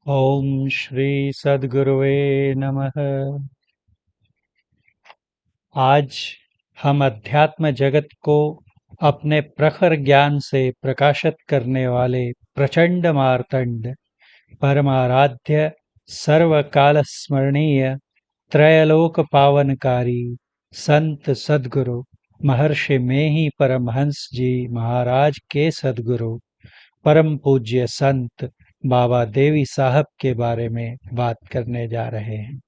ओम श्री सद्गुरुवे नमः। आज हम अध्यात्म जगत को अपने प्रखर ज्ञान से प्रकाशित करने वाले प्रचंड मार्तंड परमाराध्य सर्वकाल स्मरणीय त्रैलोक पावनकारी संत सद्गुरु महर्षि में ही परमहंस जी महाराज के सद्गुरु परम पूज्य संत बाबा देवी साहब के बारे में बात करने जा रहे हैं।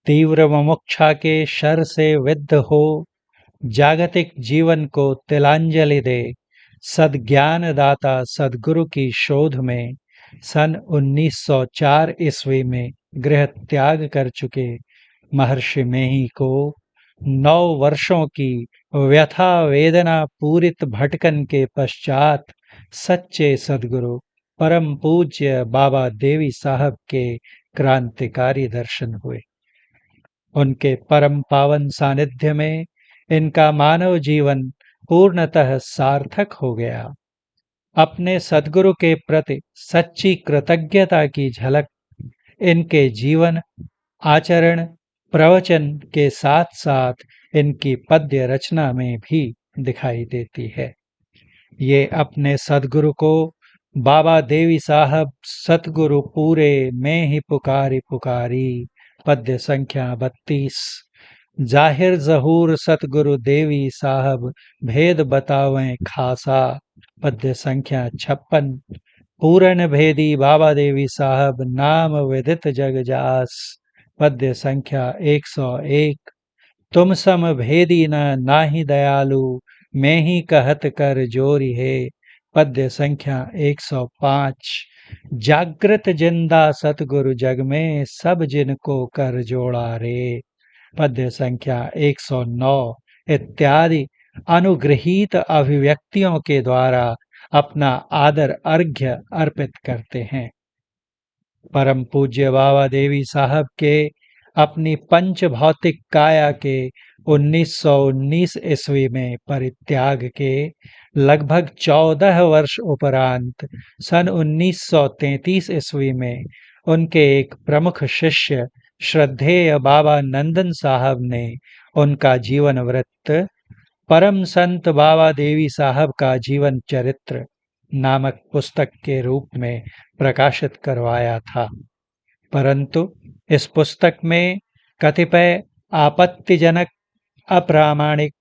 तीव्र मुमुक्षा के शर से विद्ध हो जागतिक जीवन को तिलांजलि दे सद्ज्ञान दाता सद्गुरु की शोध में सन 1904 ईस्वी में गृह त्याग कर चुके महर्षि मेही को 9 वर्षों की व्यथा वेदना पूरित भटकन के पश्चात सच्चे सद्गुरु परम पूज्य बाबा देवी साहब के क्रांतिकारी दर्शन हुए। उनके परम पावन सानिध्य में इनका मानव जीवन पूर्णतः सार्थक हो गया। अपने सद्गुरु के प्रति सच्ची कृतज्ञता की झलक इनके जीवन आचरण प्रवचन के साथ साथ इनकी पद्य रचना में भी दिखाई देती है। ये अपने सद्गुरु को बाबा देवी साहब सतगुरु पूरे में ही पुकारी पुकारी पद्य संख्या 32 जाहिर जहूर सतगुरु देवी साहब भेद बतावें खासा पद्य संख्या 56 पूरन भेदी बाबा देवी साहब नाम विदित जग जास पद्य संख्या 101 तुम सम भेदी न नाहि दयालु मैं ही कहत कर जोरी है पद्य संख्या 105 जागृत जिंदा सतगुरु जग में सब जिनको कर जोड़ा रे पद्य संख्या 109 इत्यादि अनुग्रहीत अभिव्यक्तियों के द्वारा अपना आदर अर्घ्य अर्पित करते हैं। परम पूज्य बाबा देवी साहब के अपनी पंच भौतिक काया के 1919 ईस्वी में परित्याग के लगभग 14 वर्ष उपरांत सन 1933 ईस्वी में उनके एक प्रमुख शिष्य श्रद्धेय बाबा नंदन साहब ने उनका जीवन वृत्त परम संत बाबा देवी साहब का जीवन चरित्र नामक पुस्तक के रूप में प्रकाशित करवाया था। परंतु इस पुस्तक में कतिपय आपत्तिजनक अप्रामाणिक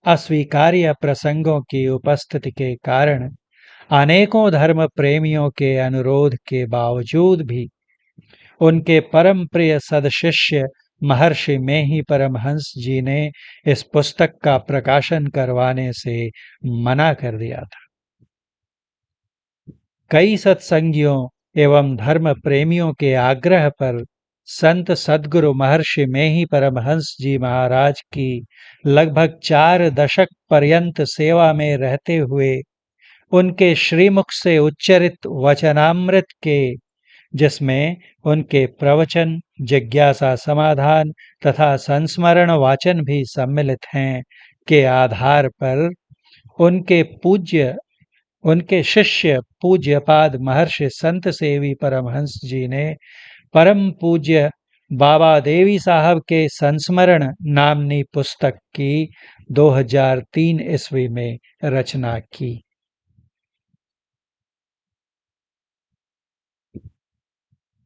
अस्वीकार्य प्रसंगों की उपस्थिति के कारण अनेकों धर्म प्रेमियों के अनुरोध के बावजूद भी उनके परम प्रिय सदशिष्य महर्षि में ही परमहंस जी ने इस पुस्तक का प्रकाशन करवाने से मना कर दिया था। कई सत्संगियों एवं धर्म प्रेमियों के आग्रह पर संत सद्गुरु महर्षि में ही परमहंस जी महाराज की लगभग 4 दशक पर्यंत सेवा में रहते हुए उनके श्रीमुख से उच्चरित वचनामृत के जिसमें उनके प्रवचन जिज्ञासा समाधान तथा संस्मरण वाचन भी सम्मिलित हैं के आधार पर उनके शिष्य पूज्यपाद महर्षि संत सेवी परमहंस जी ने परम पूज्य बाबा देवी साहब के संस्मरण नामनी पुस्तक की 2003 ईस्वी में रचना की।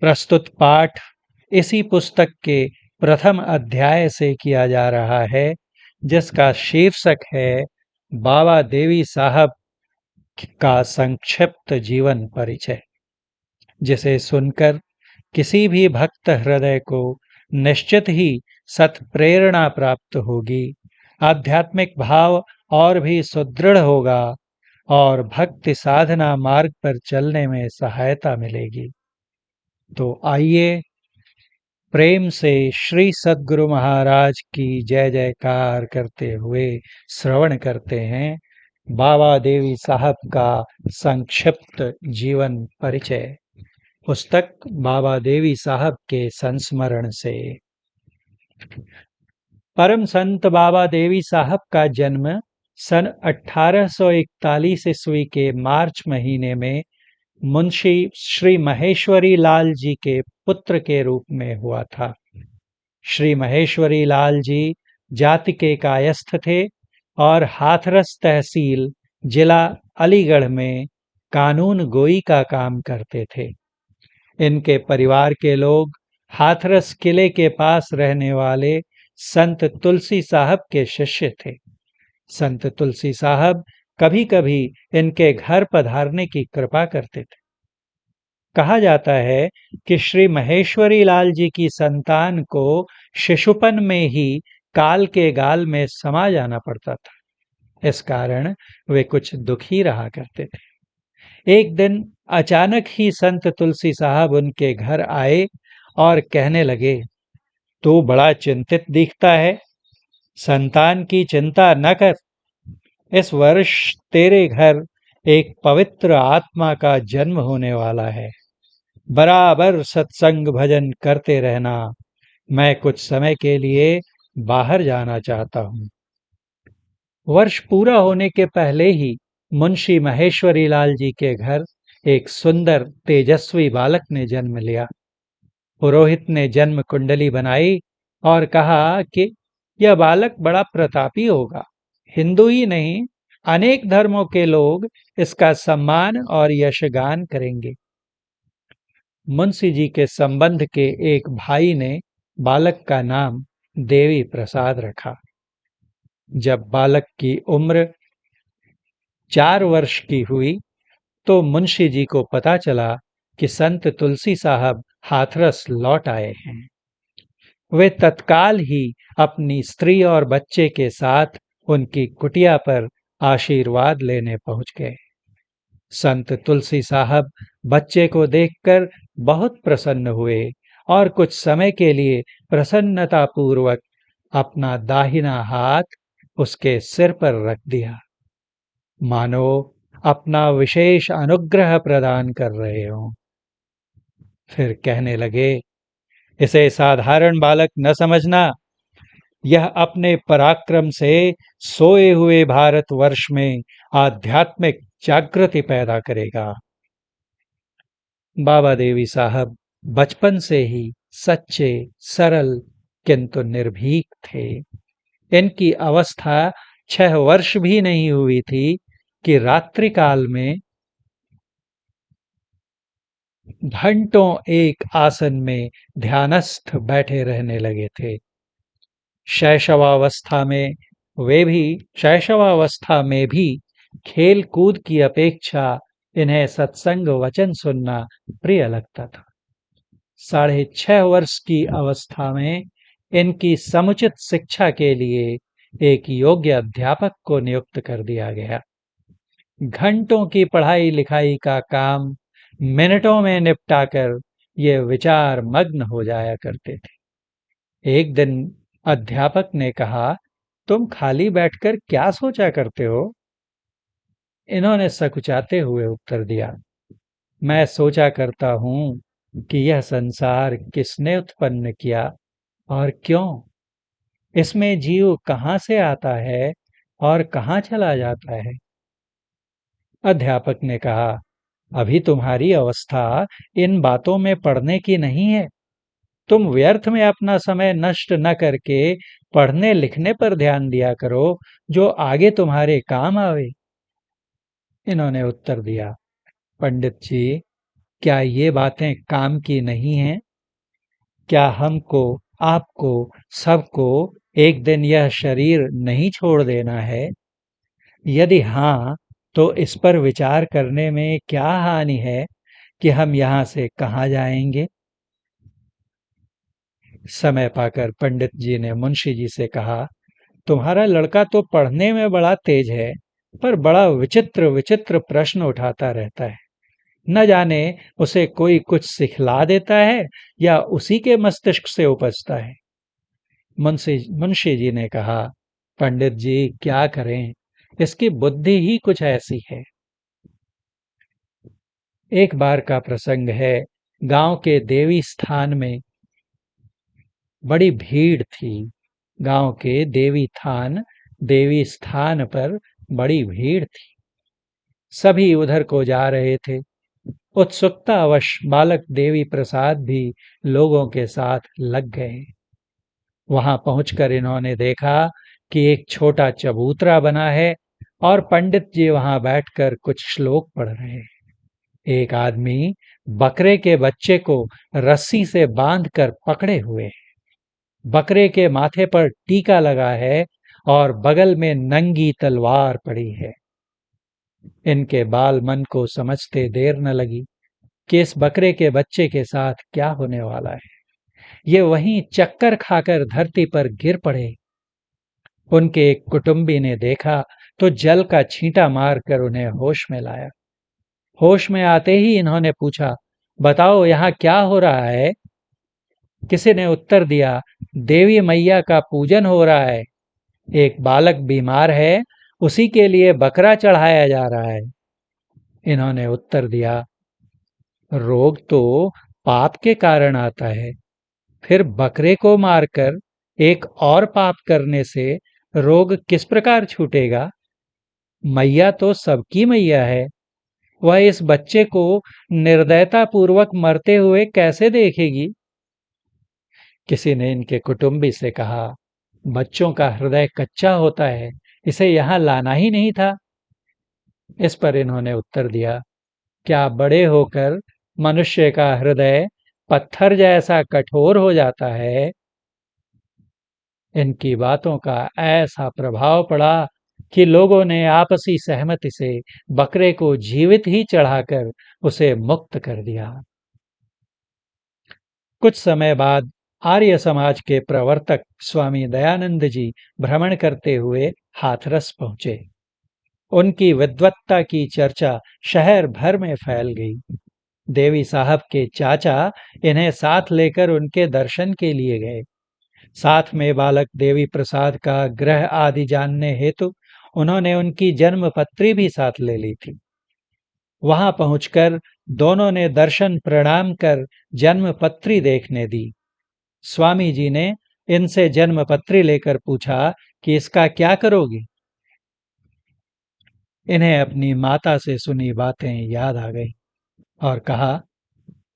प्रस्तुत पाठ इसी पुस्तक के प्रथम अध्याय से किया जा रहा है, जिसका शीर्षक है बाबा देवी साहब का संक्षिप्त जीवन परिचय, जिसे सुनकर किसी भी भक्त हृदय को निश्चित ही सत्प्रेरणा प्राप्त होगी, आध्यात्मिक भाव और भी सुदृढ़ होगा और भक्ति साधना मार्ग पर चलने में सहायता मिलेगी। तो आइए प्रेम से श्री सद्गुरु महाराज की जय जयकार करते हुए श्रवण करते हैं बाबा देवी साहब का संक्षिप्त जीवन परिचय, पुस्तक बाबा देवी साहब के संस्मरण से। परम संत बाबा देवी साहब का जन्म सन 1841 ईस्वी के मार्च महीने में मुंशी श्री महेश्वरी लाल जी के पुत्र के रूप में हुआ था। श्री महेश्वरी लाल जी जाति के कायस्थ थे और हाथरस तहसील जिला अलीगढ़ में कानून गोई का काम करते थे। इनके परिवार के लोग हाथरस किले के पास रहने वाले संत तुलसी साहब के शिष्य थे। संत तुलसी साहब कभी-कभी इनके घर पधारने की कृपा करते थे। कहा जाता है कि श्री महेश्वरी लाल जी की संतान को शिशुपन में ही काल के गाल में समा जाना पड़ता था। इस कारण वे कुछ दुखी रहा करते थे। एक दिन अचानक ही संत तुलसी साहब उनके घर आए और कहने लगे, तू बड़ा चिंतित दिखता है। संतान की चिंता न कर। इस वर्ष तेरे घर एक पवित्र आत्मा का जन्म होने वाला है। बराबर सत्संग भजन करते रहना। मैं कुछ समय के लिए बाहर जाना चाहता हूँ। वर्ष पूरा होने के पहले ही मुंशी महेश्वरी लाल जी के घर एक सुंदर तेजस्वी बालक ने जन्म लिया। पुरोहित ने जन्म कुंडली बनाई और कहा कि यह बालक बड़ा प्रतापी होगा। हिंदू ही नहीं, अनेक धर्मों के लोग इसका सम्मान और यशगान करेंगे। मुंशी जी के संबंध के एक भाई ने बालक का नाम देवी प्रसाद रखा। जब बालक की उम्र 4 वर्ष की हुई तो मुंशी जी को पता चला कि संत तुलसी साहब हाथरस लौट आए हैं। वे तत्काल ही अपनी स्त्री और बच्चे के साथ उनकी कुटिया पर आशीर्वाद लेने पहुंच गए। संत तुलसी साहब बच्चे को देखकर बहुत प्रसन्न हुए और कुछ समय के लिए प्रसन्नता पूर्वक अपना दाहिना हाथ उसके सिर पर रख दिया, मानो अपना विशेष अनुग्रह प्रदान कर रहे हों। फिर कहने लगे, इसे साधारण बालक न समझना। यह अपने पराक्रम से सोए हुए भारतवर्ष में आध्यात्मिक जागृति पैदा करेगा। बाबा देवी साहब बचपन से ही सच्चे, सरल किंतु निर्भीक थे। इनकी अवस्था 6 वर्ष भी नहीं हुई थी कि रात्रि काल में घंटों एक आसन में ध्यानस्थ बैठे रहने लगे थे। शैशवावस्था में शैशवावस्था में भी खेल कूद की अपेक्षा इन्हें सत्संग वचन सुनना प्रिय लगता था। 6.5 वर्ष की अवस्था में इनकी समुचित शिक्षा के लिए एक योग्य अध्यापक को नियुक्त कर दिया गया। घंटों की पढ़ाई लिखाई का काम मिनटों में निपटाकर ये विचार मग्न हो जाया करते थे। एक दिन अध्यापक ने कहा, तुम खाली बैठकर क्या सोचा करते हो? इन्होंने सकुचाते हुए उत्तर दिया, मैं सोचा करता हूँ कि यह संसार किसने उत्पन्न किया और क्यों? इसमें जीव कहाँ से आता है और कहाँ चला जाता है? अध्यापक ने कहा, अभी तुम्हारी अवस्था इन बातों में पढ़ने की नहीं है। तुम व्यर्थ में अपना समय नष्ट न करके पढ़ने लिखने पर ध्यान दिया करो, जो आगे तुम्हारे काम आवे। इन्होंने उत्तर दिया, पंडित जी, क्या ये बातें काम की नहीं हैं? क्या हमको, आपको, सबको एक दिन यह शरीर नहीं छोड़ देना है? यदि हाँ, तो इस पर विचार करने में क्या हानि है कि हम यहाँ से कहाँ जाएंगे? समय पाकर पंडित जी ने मुंशी जी से कहा, तुम्हारा लड़का तो पढ़ने में बड़ा तेज है, पर बड़ा विचित्र विचित्र प्रश्न उठाता रहता है। न जाने उसे कोई कुछ सिखला देता है या उसी के मस्तिष्क से उपजता है। मुंशी जी ने कहा, पंडित जी क्या करें, इसकी बुद्धि ही कुछ ऐसी है। एक बार का प्रसंग है, गांव के देवी स्थान में बड़ी भीड़ थी। गांव के देवी स्थान पर बड़ी भीड़ थी। सभी उधर को जा रहे थे। उत्सुकतावश बालक देवी प्रसाद भी लोगों के साथ लग गए। वहां पहुंचकर इन्होंने देखा कि एक छोटा चबूतरा बना है और पंडित जी वहां बैठकर कुछ श्लोक पढ़ रहे हैं। एक आदमी बकरे के बच्चे को रस्सी से बांधकर पकड़े हुए है। बकरे के माथे पर टीका लगा है और बगल में नंगी तलवार पड़ी है। इनके बाल मन को समझते देर न लगी कि इस बकरे के बच्चे के साथ क्या होने वाला है। ये वहीं चक्कर खाकर धरती पर गिर पड़े। उनके एक कुटुंबी ने देखा तो जल का छींटा मारकर उन्हें होश में लाया। होश में आते ही इन्होंने पूछा, बताओ यहाँ क्या हो रहा है? किसी ने उत्तर दिया, देवी मैया का पूजन हो रहा है। एक बालक बीमार है, उसी के लिए बकरा चढ़ाया जा रहा है। इन्होंने उत्तर दिया, रोग तो पाप के कारण आता है, फिर बकरे को मारकर एक और पाप करने से रोग किस प्रकार छूटेगा? मैया तो सबकी मैया है। वह इस बच्चे को निर्दयता पूर्वक मरते हुए कैसे देखेगी? किसी ने इनके कुटुंबी से कहा, बच्चों का हृदय कच्चा होता है, इसे यहाँ लाना ही नहीं था। इस पर इन्होंने उत्तर दिया, क्या बड़े होकर मनुष्य का हृदय पत्थर जैसा कठोर हो जाता है? इनकी बातों का ऐसा प्रभाव पड़ा कि लोगों ने आपसी सहमति से बकरे को जीवित ही चढ़ाकर उसे मुक्त कर दिया। कुछ समय बाद आर्य समाज के प्रवर्तक स्वामी दयानंद जी भ्रमण करते हुए हाथरस पहुंचे। उनकी विद्वत्ता की चर्चा शहर भर में फैल गई। देवी साहब के चाचा इन्हें साथ लेकर उनके दर्शन के लिए गए। साथ में बालक देवी प्रसाद का ग्रह आदि जानने हेतु उन्होंने उनकी जन्म पत्री भी साथ ले ली थी। वहां पहुंचकर दोनों ने दर्शन प्रणाम कर जन्म पत्री देखने दी। स्वामी जी ने इनसे जन्म पत्री लेकर पूछा कि इसका क्या करोगी? इन्हें अपनी माता से सुनी बातें याद आ गई और कहा,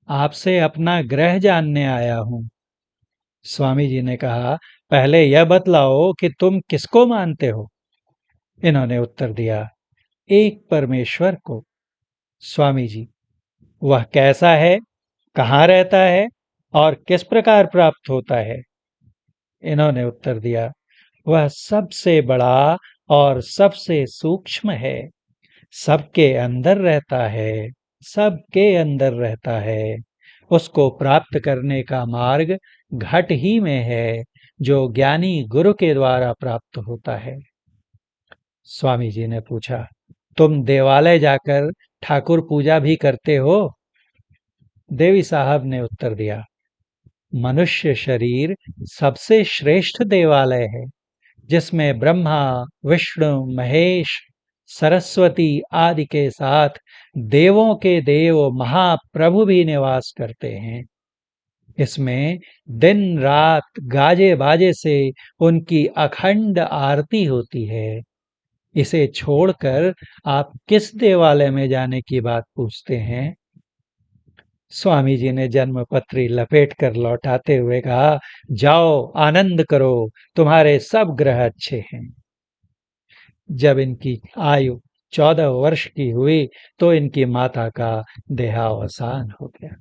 आपसे अपना ग्रह जानने आया हूं। स्वामी जी ने कहा, पहले यह बतलाओ कि तुम किसको मानते हो? इन्होंने उत्तर दिया, एक परमेश्वर को। स्वामी जी, वह कैसा है, कहाँ रहता है और किस प्रकार प्राप्त होता है? इन्होंने उत्तर दिया, वह सबसे बड़ा और सबसे सूक्ष्म है, सबके अंदर रहता है, सबके अंदर रहता है। उसको प्राप्त करने का मार्ग घट ही में है, जो ज्ञानी गुरु के द्वारा प्राप्त होता है। स्वामी जी ने पूछा, तुम देवालय जाकर ठाकुर पूजा भी करते हो? देवी साहब ने उत्तर दिया, मनुष्य शरीर सबसे श्रेष्ठ देवालय है, जिसमें ब्रह्मा, विष्णु, महेश, सरस्वती आदि के साथ देवों के देव महाप्रभु भी निवास करते हैं। इसमें दिन रात गाजे बाजे से उनकी अखंड आरती होती है। इसे छोड़कर आप किस देवालय में जाने की बात पूछते हैं? स्वामी जी ने जन्म पत्री लपेट कर लौटाते हुए कहा, जाओ आनंद करो, तुम्हारे सब ग्रह अच्छे हैं। जब इनकी आयु 14 वर्ष की हुई तो इनकी माता का देहावसान हो गया।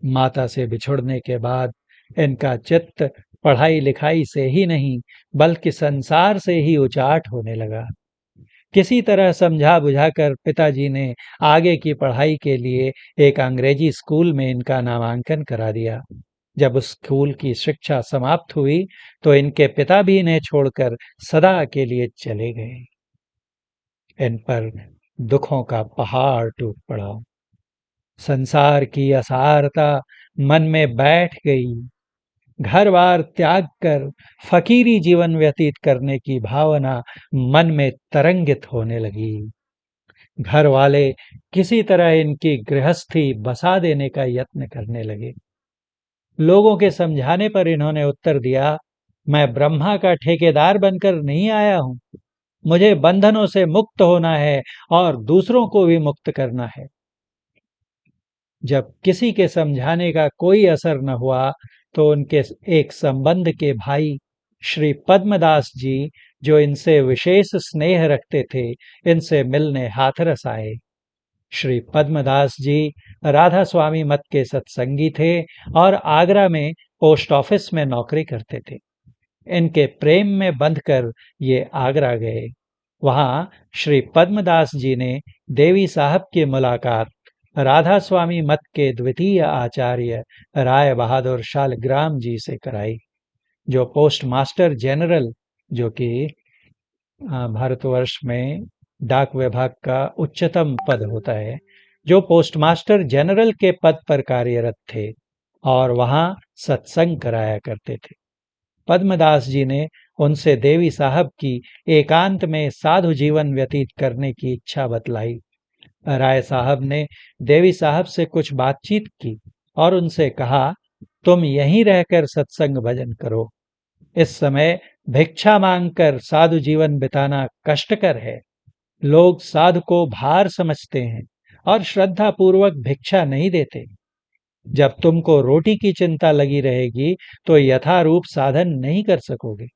माता से बिछुड़ने के बाद इनका चित्त पढ़ाई लिखाई से ही नहीं बल्कि संसार से ही उचाट होने लगा। किसी तरह समझा बुझाकर पिताजी ने आगे की पढ़ाई के लिए एक अंग्रेजी स्कूल में इनका नामांकन करा दिया। जब उस स्कूल की शिक्षा समाप्त हुई तो इनके पिता भी इन्हें छोड़कर सदा के लिए चले गए। इन पर दुखों का पहाड़ टूट पड़ा। संसार की असारता मन में बैठ गई। घर बार त्याग कर फकीरी जीवन व्यतीत करने की भावना मन में तरंगित होने लगी। घर वाले किसी तरह इनकी गृहस्थी बसा देने का यत्न करने लगे। लोगों के समझाने पर इन्होंने उत्तर दिया, मैं ब्रह्मा का ठेकेदार बनकर नहीं आया हूं। मुझे बंधनों से मुक्त होना है और दूसरों को भी मुक्त करना है। जब किसी के समझाने का कोई असर न हुआ, तो उनके एक संबंध के भाई श्री पद्मदास जी, जो इनसे विशेष स्नेह रखते थे, इनसे मिलने हाथरस आए। श्री पद्मदास जी राधा स्वामी मत के सत्संगी थे और आगरा में पोस्ट ऑफिस में नौकरी करते थे। इनके प्रेम में बंधकर ये आगरा गए। वहां श्री पद्मदास जी ने देवी साहब की मुलाकात राधा स्वामी मत के द्वितीय आचार्य राय बहादुर शालग्राम जी से कराई, जो पोस्ट मास्टर जनरल, जो कि भारतवर्ष में डाक विभाग का उच्चतम पद होता है, जो पोस्टमास्टर जनरल के पद पर कार्यरत थे और वहां सत्संग कराया करते थे। पद्मदास जी ने उनसे देवी साहब की एकांत में साधु जीवन व्यतीत करने की इच्छा बतलाई। राय साहब ने देवी साहब से कुछ बातचीत की और उनसे कहा, तुम यहीं रहकर सत्संग भजन करो। इस समय भिक्षा मांगकर साधु जीवन बिताना कष्टकर है। लोग साधु को भार समझते हैं और श्रद्धा पूर्वक भिक्षा नहीं देते। जब तुमको रोटी की चिंता लगी रहेगी, तो यथारूप साधन नहीं कर सकोगे।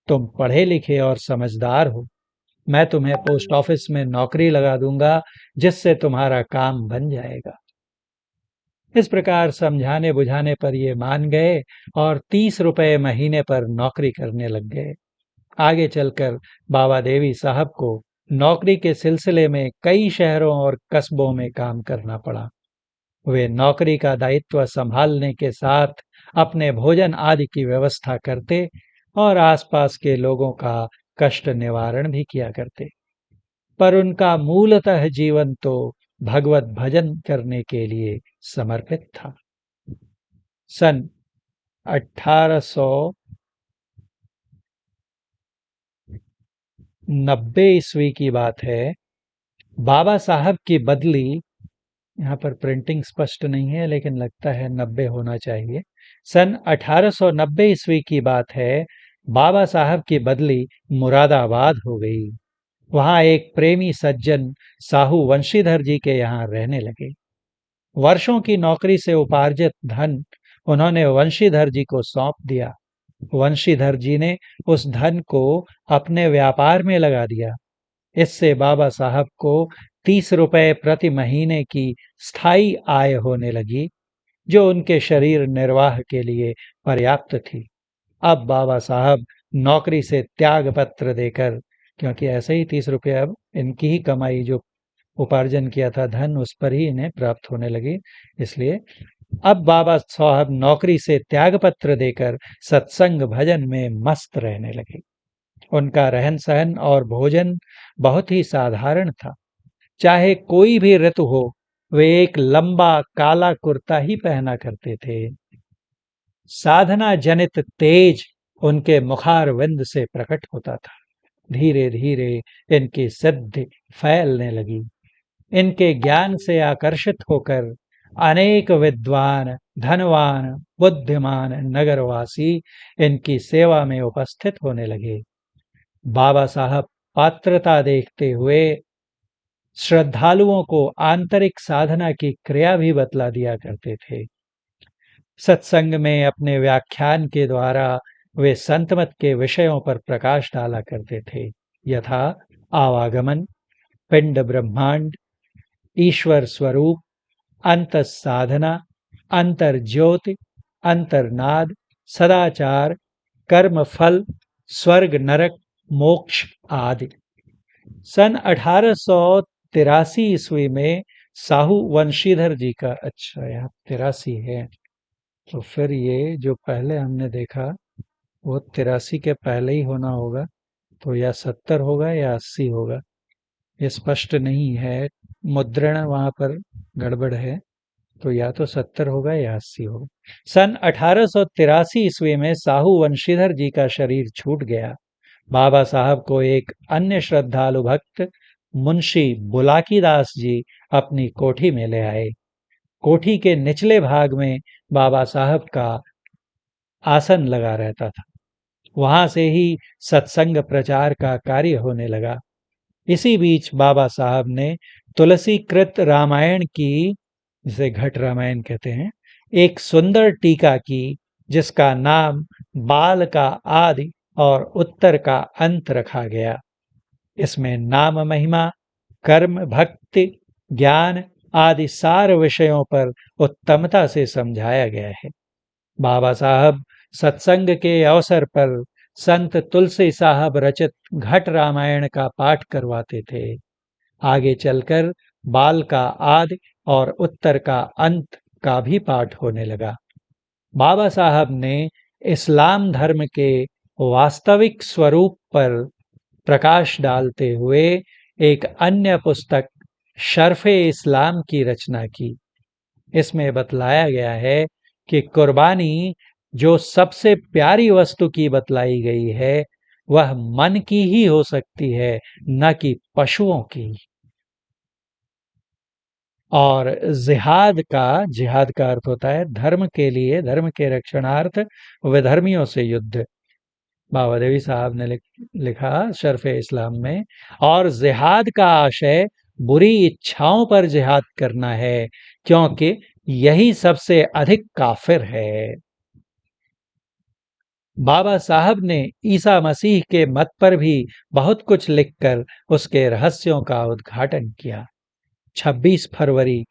तुम पढ़े लिखे और समझदार हो। मैं तुम्हें पोस्ट ऑफिस में नौकरी लगा दूंगा, जिससे तुम्हारा काम बन जाएगा। इस प्रकार समझाने बुझाने पर ये मान गए और 30 रुपए महीने पर नौकरी करने लग गए। आगे चलकर बाबा देवी साहब को नौकरी के सिलसिले में कई शहरों और कस्बों में काम करना पड़ा। वे नौकरी का दायित्व संभालने के साथ अपने भोजन आदि की व्यवस्था करते और आसपास के लोगों का कष्ट निवारण भी किया करते। पर उनका मूलतः जीवन तो भगवत भजन करने के लिए समर्पित था। सन 1890 ईस्वी की बात है। बाबा साहब की बदली, यहाँ पर प्रिंटिंग स्पष्ट नहीं है लेकिन लगता है 90 होना चाहिए। सन 1890 ईस्वी की बात है। बाबा साहब की बदली मुरादाबाद हो गई। वहां एक प्रेमी सज्जन साहू वंशीधर जी के यहाँ रहने लगे। वर्षों की नौकरी से उपार्जित धन उन्होंने वंशीधर जी को सौंप दिया। वंशीधर जी ने उस धन को अपने व्यापार में लगा दिया। इससे बाबा साहब को 30 रुपए प्रति महीने की स्थायी आय होने लगी, जो उनके शरीर निर्वाह के लिए पर्याप्त थी। अब बाबा साहब नौकरी से त्याग पत्र देकर, क्योंकि ऐसे ही 30 रुपए अब इनकी ही कमाई, जो उपार्जन किया था धन, उस पर ही इन्हें प्राप्त होने लगी, इसलिए अब बाबा साहब नौकरी से त्याग पत्र देकर सत्संग भजन में मस्त रहने लगे। उनका रहन सहन और भोजन बहुत ही साधारण था। चाहे कोई भी ऋतु हो, वे एक लंबा काला कुर्ता ही पहना करते थे। साधना जनित तेज उनके मुखारविंद से प्रकट होता था। धीरे धीरे इनकी सिद्धि फैलने लगी। इनके ज्ञान से आकर्षित होकर अनेक विद्वान, धनवान, बुद्धिमान नगरवासी इनकी सेवा में उपस्थित होने लगे। बाबा साहब पात्रता देखते हुए श्रद्धालुओं को आंतरिक साधना की क्रिया भी बतला दिया करते थे। सत्संग में अपने व्याख्यान के द्वारा वे संतमत के विषयों पर प्रकाश डाला करते थे, यथा आवागमन, पिंड ब्रह्मांड, ईश्वर स्वरूप, अंत साधना, अंतर ज्योति, अंतर्नाद, सदाचार, कर्म फल, स्वर्ग नरक, मोक्ष आदि। सन 1883 ईस्वी में साहू वंशीधर जी का, अच्छा यहाँ 83 है, तो फिर ये जो पहले हमने देखा वो 83 के पहले ही होना होगा, तो या 70 होगा या 80 होगा, ये स्पष्ट नहीं है। मुद्रण वहां पर गड़बड़ है, तो या तो 70 होगा या 80 होगा। सन 1883 ईस्वी में साहू वंशीधर जी का शरीर छूट गया। बाबा साहब को एक अन्य श्रद्धालु भक्त मुंशी बुलाकी दास जी अपनी कोठी में ले आए। कोठी के निचले भाग में बाबा साहब का आसन लगा रहता था। वहां से ही सत्संग प्रचार का कार्य होने लगा। इसी बीच बाबा साहब ने तुलसी कृत रामायण की जिसे घट रामायण कहते हैं, एक सुंदर टीका की जिसका नाम बाल का आदि और उत्तर का अंत रखा गया। इसमें नाम महिमा, कर्म, भक्ति, ज्ञान आदि सार विषयों पर उत्तमता से समझाया गया है। बाबा साहब सत्संग के अवसर पर संत तुलसी साहब रचित घट रामायण का पाठ करवाते थे। आगे चलकर बाल का आदि और उत्तर का अंत का भी पाठ होने लगा। बाबा साहब ने इस्लाम धर्म के वास्तविक स्वरूप पर प्रकाश डालते हुए एक अन्य पुस्तक शर्फ़े इस्लाम की रचना की। इसमें बतलाया गया है कि कुर्बानी जो सबसे प्यारी वस्तु की बतलाई गई है, वह मन की ही हो सकती है, न कि पशुओं की। और जिहाद का अर्थ होता है धर्म के लिए, धर्म के रक्षणार्थ विधर्मियों से युद्ध। बाबा देवी साहब ने लिखा शर्फ़े इस्लाम में, और जिहाद का आशय बुरी इच्छाओं पर जिहाद करना है, क्योंकि यही सबसे अधिक काफिर है। बाबा साहब ने ईसा मसीह के मत पर भी बहुत कुछ लिखकर उसके रहस्यों का उद्घाटन किया। 26 फरवरी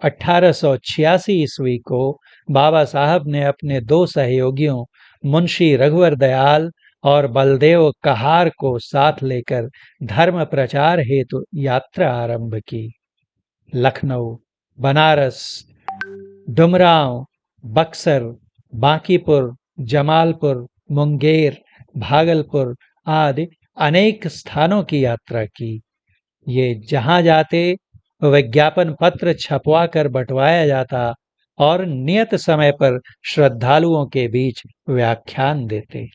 1886 ईस्वी को बाबा साहब ने अपने दो सहयोगियों मुंशी रघुवर दयाल और बलदेव कहार को साथ लेकर धर्म प्रचार हेतु यात्रा आरंभ की। लखनऊ, बनारस, डुमरांव, बक्सर, बांकीपुर, जमालपुर, मुंगेर, भागलपुर आदि अनेक स्थानों की यात्रा की। ये जहां जाते विज्ञापन पत्र छपवा कर बंटवाया जाता और नियत समय पर श्रद्धालुओं के बीच व्याख्यान देते।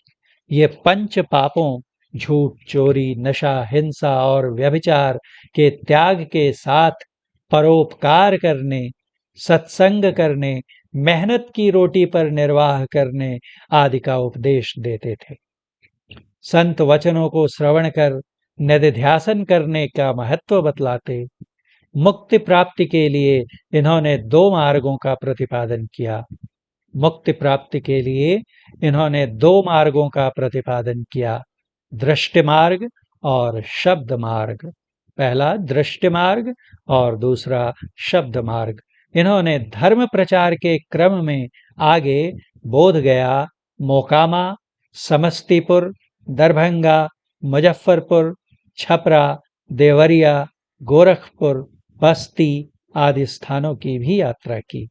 ये पंच पापों झूठ, चोरी, नशा, हिंसा और व्यभिचार के त्याग के साथ परोपकार करने, सत्संग करने, मेहनत की रोटी पर निर्वाह करने आदि का उपदेश देते थे। संत वचनों को श्रवण कर निधिध्यासन करने का महत्व बतलाते। मुक्ति प्राप्ति के लिए इन्होंने दो मार्गों का प्रतिपादन किया। मुक्ति प्राप्ति के लिए इन्होंने दो मार्गों का प्रतिपादन किया, दृष्टि मार्ग और शब्द मार्ग। पहला दृष्टि मार्ग और दूसरा शब्द मार्ग। इन्होंने धर्म प्रचार के क्रम में आगे बोधगया, मोकामा, समस्तीपुर, दरभंगा, मुजफ्फरपुर, छपरा, देवरिया, गोरखपुर, बस्ती आदि स्थानों की भी यात्रा की।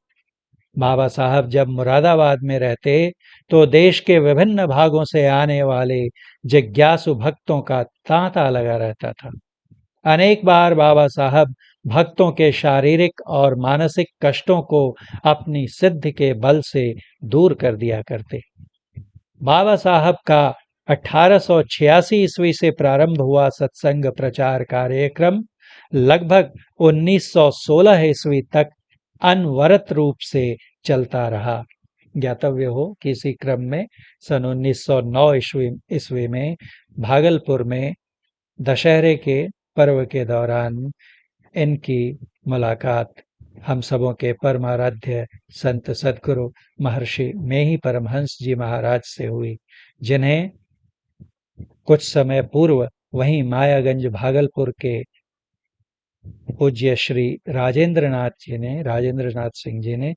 बाबा साहब जब मुरादाबाद में रहते तो देश के विभिन्न भागों से आने वाले जिज्ञासु भक्तों का तांता लगा रहता था। अनेक बार बाबा साहब भक्तों के शारीरिक और मानसिक कष्टों को अपनी सिद्ध के बल से दूर कर दिया करते। बाबा साहब का 1886 ईस्वी से प्रारंभ हुआ सत्संग प्रचार कार्यक्रम लगभग 1916 ईस्वी तक अनवरत रूप से चलता रहा। ज्ञातव्य हो कि इसी क्रम में सन 1909 ईस्वी में भागलपुर में दशहरे के पर्व के दौरान इनकी मुलाकात हम सबों के परमाराध्य संत सद्गुरु महर्षि मेही परमहंस जी महाराज से हुई, जिन्हें कुछ समय पूर्व वहीं मायागंज भागलपुर के पूज्य श्री राजेंद्र नाथ सिंह जी ने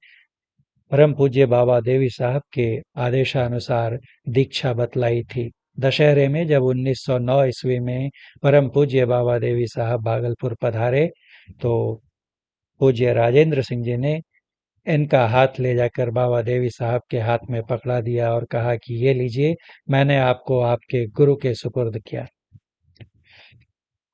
परम पूज्य बाबा देवी साहब के आदेशानुसार दीक्षा बतलाई थी। दशहरे में जब 1909 ईस्वी में परम पूज्य बाबा देवी साहब भागलपुर पधारे तो पूज्य राजेंद्र सिंह जी ने इनका हाथ ले जाकर बाबा देवी साहब के हाथ में पकड़ा दिया और कहा कि ये लीजिए, मैंने आपको आपके गुरु के सुपुर्द किया।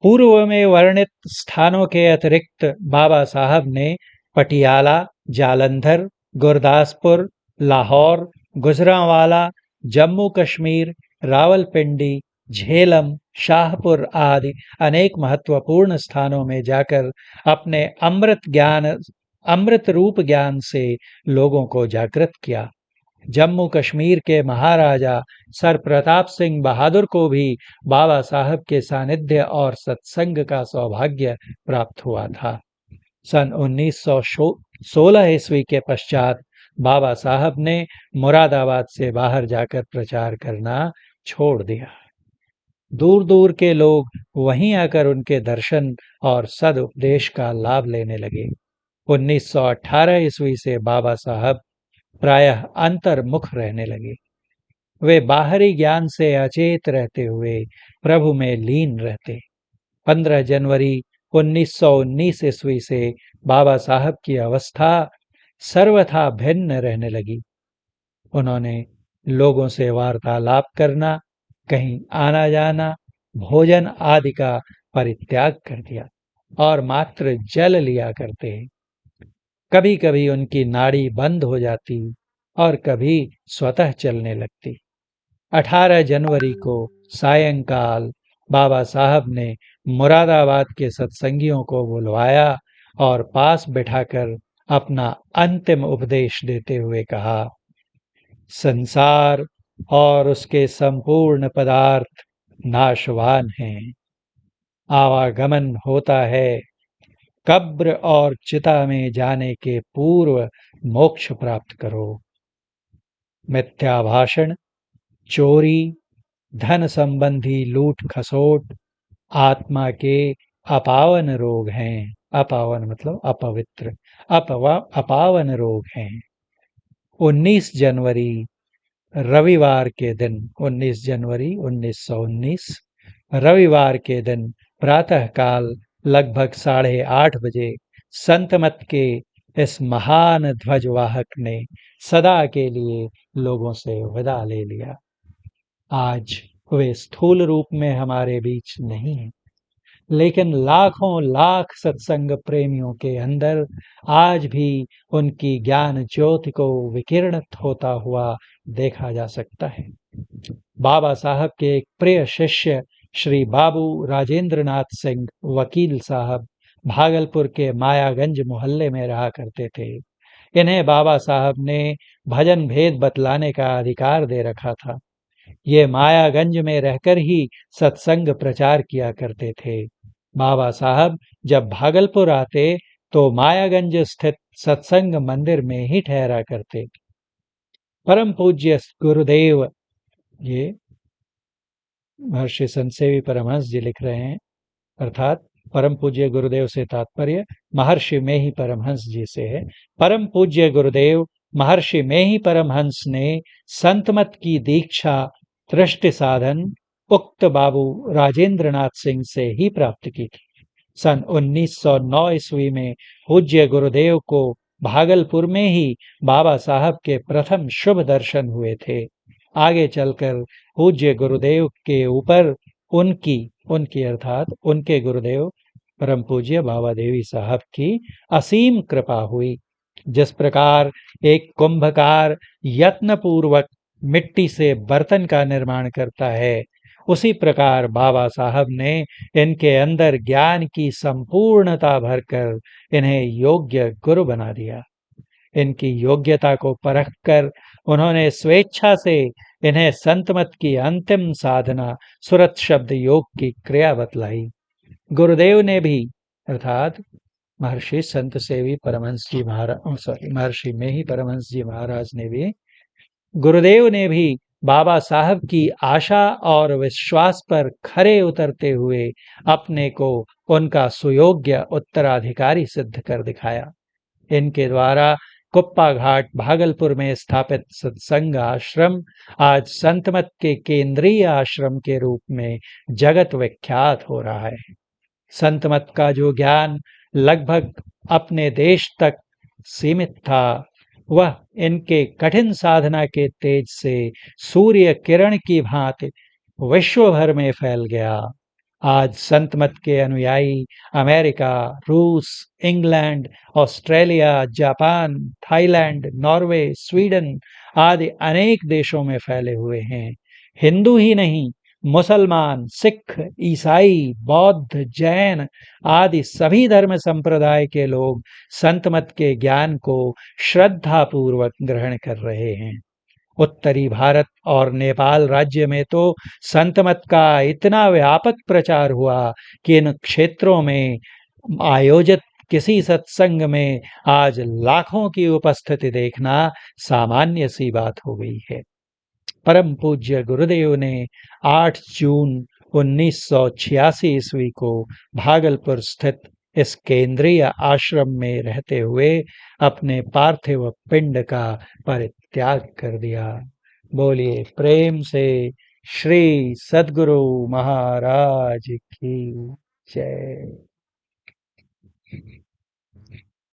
पूर्व में वर्णित स्थानों के अतिरिक्त बाबा साहब ने पटियाला, जालंधर, गुरदासपुर, लाहौर, गुजरांवाला, जम्मू कश्मीर, रावलपिंडी, झेलम, शाहपुर आदि अनेक महत्वपूर्ण स्थानों में जाकर अपने अमृत रूप ज्ञान से लोगों को जागृत किया। जम्मू कश्मीर के महाराजा सर प्रताप सिंह बहादुर को भी बाबा साहब के सानिध्य और सत्संग का सौभाग्य प्राप्त हुआ था। सन 16 ईस्वी के पश्चात बाबा साहब ने मुरादाबाद से बाहर जाकर प्रचार करना छोड़ दिया। दूर दूर के लोग वहीं आकर उनके दर्शन और सदुपदेश का लाभ लेने लगे। 1918 ईस्वी से बाबा साहब प्रायः अंतर्मुख रहने लगे। वे बाहरी ज्ञान से अचेत रहते हुए प्रभु में लीन रहते। 15 जनवरी 1919 ईस्वी से बाबा साहब की अवस्था सर्वथा भिन्न रहने लगी। उन्होंने लोगों से वार्तालाप करना, कहीं आना जाना, भोजन आदि का परित्याग कर दिया और मात्र जल लिया करते। कभी कभी उनकी नाड़ी बंद हो जाती और कभी स्वतः चलने लगती। 18 जनवरी को सायंकाल बाबा साहब ने मुरादाबाद के सत्संगियों को बुलवाया और पास बिठाकर अपना अंतिम उपदेश देते हुए कहा, संसार और उसके संपूर्ण पदार्थ नाशवान हैं। आवागमन होता है। कब्र और चिता में जाने के पूर्व मोक्ष प्राप्त करो। मिथ्या भाषण, चोरी, धन संबंधी लूट खसोट आत्मा के अपावन रोग हैं। अपावन मतलब अपवित्र, अपावन रोग हैं। 19 जनवरी रविवार के दिन 19 जनवरी 1919 रविवार के दिन प्रातःकाल लगभग 8:30 बजे संत मत के इस महान ध्वजवाहक ने सदा के लिए लोगों से विदा ले लिया। आज वे स्थूल रूप में हमारे बीच नहीं हैं, लेकिन लाखों लाख सत्संग प्रेमियों के अंदर आज भी उनकी ज्ञान ज्योति को विकिरणित होता हुआ देखा जा सकता है। बाबा साहब के एक प्रिय शिष्य श्री बाबू राजेंद्र नाथ सिंह वकील साहब भागलपुर के मायागंज मोहल्ले में रहा करते थे। इन्हें बाबा साहब ने भजन भेद बतलाने का अधिकार दे रखा था। ये मायागंज में रहकर ही सत्संग प्रचार किया करते थे। बाबा साहब जब भागलपुर आते तो मायागंज स्थित सत्संग मंदिर में ही ठहरा करते। परम पूज्य गुरुदेव, ये महर्षि संतसेवी परमहंस जी लिख रहे हैं, अर्थात परम पूज्य गुरुदेव से तात्पर्य महर्षि में ही परमहंस जी से है। परम पूज्य गुरुदेव महर्षि में ही परमहंस ने संतमत की दीक्षा दृष्टि साधन उक्त बाबू राजेंद्र नाथ सिंह से ही प्राप्त की थी। सन 1909 ईस्वी में पूज्य गुरुदेव को भागलपुर में ही बाबा साहब के प्रथम शुभ दर्शन हुए थे। आगे चलकर पूज्य गुरुदेव के ऊपर उनकी अर्थात उनके गुरुदेव परम पूज्य बाबा देवी साहब की असीम कृपा हुई। जिस प्रकार एक कुंभकार यत्नपूर्वक मिट्टी से बर्तन का निर्माण करता है, उसी प्रकार बाबा साहब ने इनके अंदर ज्ञान की संपूर्णता भरकर इन्हें योग्य गुरु बना दिया। इनकी योग्यता को परखकर उन्होंने स्वेच्छा से इन्हें संतमत की अंतिम साधना सुरत शब्द योग की क्रिया बतलाई। गुरुदेव ने भी अर्थात महर्षि संत सेवी परमहंस जी महाराज महर्षि में ही परमहंस जी महाराज ने भी गुरुदेव ने भी बाबा साहब की आशा और विश्वास पर खरे उतरते हुए अपने को उनका सुयोग्य उत्तराधिकारी सिद्ध कर दिखाया। इनके द्वारा कुप्पा घाट भागलपुर में स्थापित सत्संग आश्रम आज संतमत के केंद्रीय आश्रम के रूप में जगत विख्यात हो रहा है। संतमत का जो ज्ञान लगभग अपने देश तक सीमित था, वह इनके कठिन साधना के तेज से सूर्य किरण की भांति विश्व भर में फैल गया। आज संतमत के अनुयायी अमेरिका, रूस, England, Australia, Japan, Thailand, Norway, Sweden आदि अनेक देशों में फैले हुए हैं। हिंदू ही नहीं, मुसलमान, सिख, ईसाई, बौद्ध, जैन आदि सभी धर्म संप्रदाय के लोग संतमत के ज्ञान को श्रद्धापूर्वक ग्रहण कर रहे हैं। उत्तरी भारत और नेपाल राज्य में तो संतमत का इतना व्यापक प्रचार हुआ कि इन क्षेत्रों में आयोजित किसी सत्संग में आज लाखों की उपस्थिति देखना सामान्य सी बात हो गई है। परम पूज्य गुरुदेव ने 8 जून 1986 ईस्वी को भागलपुर स्थित इस केंद्रीय आश्रम में रहते हुए अपने पार्थिव पिंड का परित्याग कर दिया। बोलिए प्रेम से श्री सद्गुरु महाराज की जय।